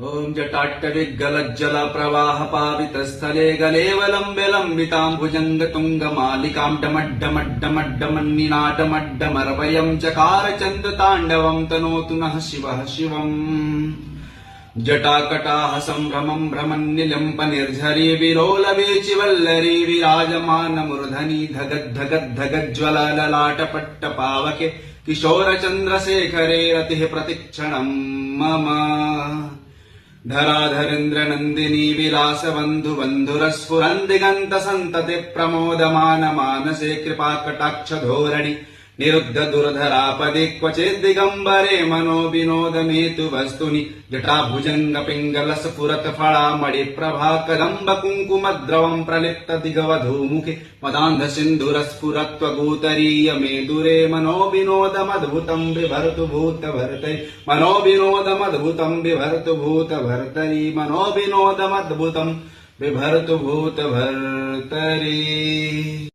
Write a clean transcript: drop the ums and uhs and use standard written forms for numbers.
ॐ जटाट्टविग्गलज्जल प्रवाह पावितस्थले गलेवलम्ब्य लम्बिताम्बुजङ्गतुङ्गमालिकां डमड्डमड्डमड्डमन्निनाटमड्डमर्वयं चकार चन्द्रताण्डवं तनोतु नः शिवः शिवम् जटाकटाः सम्भ्रमं भ्रमन्निलिम्प निर्झरी विलोलवेचि वल्लरी विराजमानमूर्धनि धगद्धगद्धगज्ज्वलललाटपट्टपावके किशोरचन्द्रशेखरे रतिः प्रतिक्षणं मम धराधरेन्द्रनन्दिनी विलासबन्धु बन्धुरस्फुरन्दिगन्त सन्तति प्रमोदमान मानसे कृपाकटाक्ष धोरणि निरुद्ध दुर्धरापदे क्वचिद्दिगम्बरे मनो विनोदमेतु वस्तुनि जटाभुजङ्ग पिङ्गल स्फुरत फलामणि प्रभा कदम्ब कुङ्कुमद्रवं प्रलिप्त दिगवधूमुखे मदान्ध सिन्धुरस्फुरत्वगूतरीय मेदुरे मनो विनोदमद्भुतं बिभर्तु भूतभर्तरि मनो विनोदमद्भुतं बिभर्तु भूतभर्तरि मनो विनोदमद्भुतं बिभर्तु भूतभर्तरि।